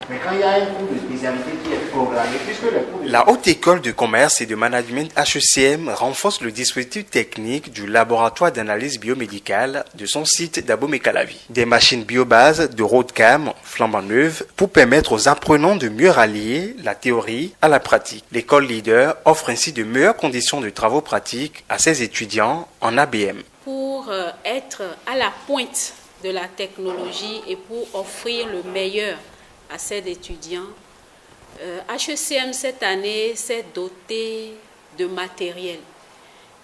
Mais quand il y a un cours de spécialité qui est programmé, puisque les cours de... La Haute École de commerce et de management HECM renforce le dispositif technique du laboratoire d'analyse biomédicale de son site d'Abomey-Calavi. Des machines biobase de haut de gamme, flambant neuves, pour permettre aux apprenants de mieux rallier la théorie à la pratique. L'école leader offre ainsi de meilleures conditions de travaux pratiques à ses étudiants en ABM. Pour être à la pointe de la technologie et pour offrir le meilleur à ces étudiants, HECM cette année s'est doté de matériel.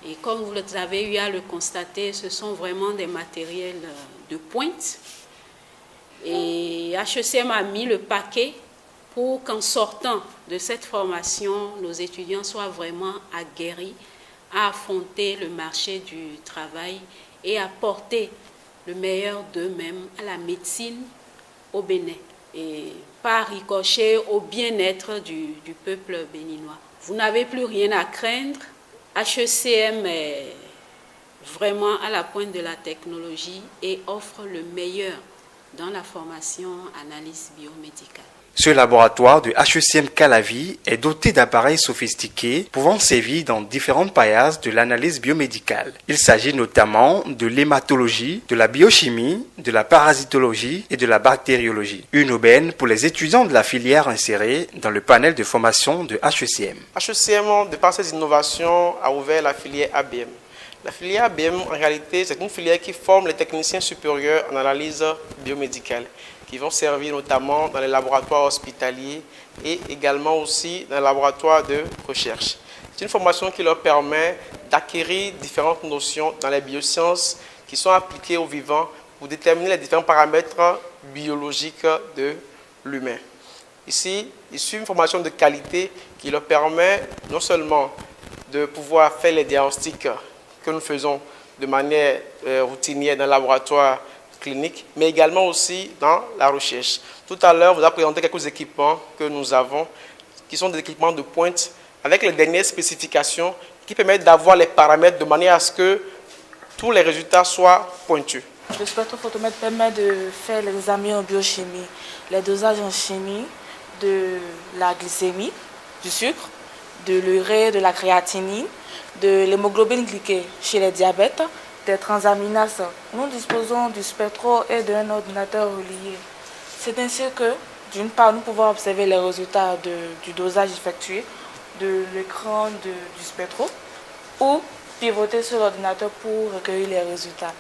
Et comme vous avez eu à le constater, ce sont vraiment des matériels de pointe. Et HECM a mis le paquet pour qu'en sortant de cette formation, nos étudiants soient vraiment aguerris à affronter le marché du travail et à porter le meilleur d'eux-mêmes à la médecine au Bénin et par ricochet au bien-être du peuple béninois. Vous n'avez plus rien à craindre. HECM est vraiment à la pointe de la technologie et offre le meilleur dans la formation analyse biomédicale. Ce laboratoire de HECM Calavi est doté d'appareils sophistiqués pouvant servir dans différentes paillages de l'analyse biomédicale. Il s'agit notamment de l'hématologie, de la biochimie, de la parasitologie et de la bactériologie. Une aubaine pour les étudiants de la filière insérée dans le panel de formation de HECM. HECM, de par ses innovations, a ouvert la filière ABM. La filière ABM, en réalité, c'est une filière qui forme les techniciens supérieurs en analyse biomédicale, qui vont servir notamment dans les laboratoires hospitaliers et également aussi dans les laboratoires de recherche. C'est une formation qui leur permet d'acquérir différentes notions dans les biosciences qui sont appliquées au vivant pour déterminer les différents paramètres biologiques de l'humain. Ici, ils suivent une formation de qualité qui leur permet non seulement de pouvoir faire les diagnostics que nous faisons de manière routinière dans le laboratoire clinique, mais également aussi dans la recherche. Tout à l'heure, vous avez présenté quelques équipements que nous avons, qui sont des équipements de pointe, avec les dernières spécifications qui permettent d'avoir les paramètres de manière à ce que tous les résultats soient pointus. Le spectrophotomètre permet de faire les examens en biochimie, les dosages en chimie, de la glycémie, du sucre, de l'urée, de la créatinine, de l'hémoglobine glyquée chez les diabètes, des transaminases. Nous disposons du spectro et d'un ordinateur relié. C'est ainsi que, d'une part, nous pouvons observer les résultats du dosage effectué de l'écran du spectro ou pivoter sur l'ordinateur pour recueillir les résultats.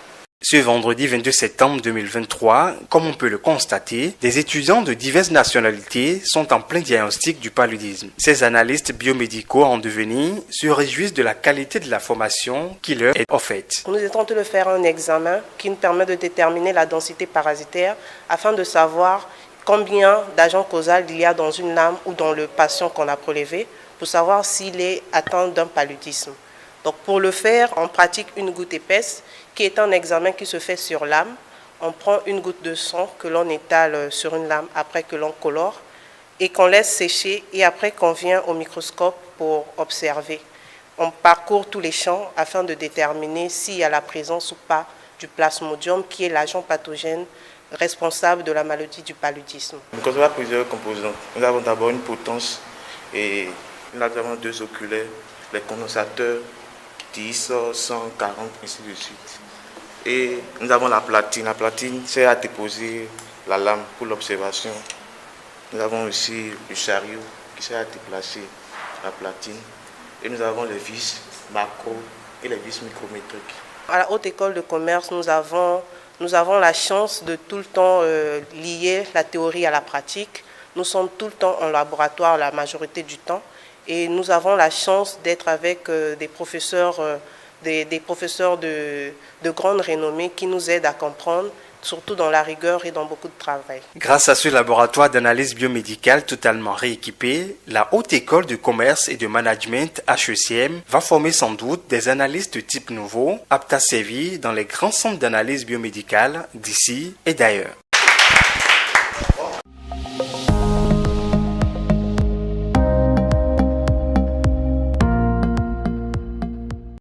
Ce vendredi 22 septembre 2023, comme on peut le constater, des étudiants de diverses nationalités sont en plein diagnostic du paludisme. Ces analystes biomédicaux en devenir se réjouissent de la qualité de la formation qui leur est offerte. Nous étions en train de faire un examen qui nous permet de déterminer la densité parasitaire afin de savoir combien d'agents causaux il y a dans une lame ou dans le patient qu'on a prélevé pour savoir s'il est atteint d'un paludisme. Donc pour le faire, on pratique une goutte épaisse qui est un examen qui se fait sur lame. On prend une goutte de sang que l'on étale sur une lame après que l'on colore et qu'on laisse sécher et après qu'on vient au microscope pour observer. On parcourt tous les champs afin de déterminer s'il y a la présence ou pas du plasmodium qui est l'agent pathogène responsable de la maladie du paludisme. Nous conservons plusieurs composants. Nous avons d'abord une potence et nous avons deux oculaires, les condensateurs 10, 140, ainsi de suite. Et nous avons la platine. La platine sert à déposer la lame pour l'observation. Nous avons aussi le chariot qui sert à déplacer la platine. Et nous avons les vis macro et les vis micrométriques. À la Haute École de commerce, nous avons la chance de tout le temps lier la théorie à la pratique. Nous sommes tout le temps en laboratoire la majorité du temps. Et nous avons la chance d'être avec des professeurs de grande renommée qui nous aident à comprendre, surtout dans la rigueur et dans beaucoup de travail. Grâce à ce laboratoire d'analyse biomédicale totalement rééquipé, la Haute École de commerce et de management HECM va former sans doute des analystes de type nouveau, aptes à servir dans les grands centres d'analyse biomédicale d'ici et d'ailleurs.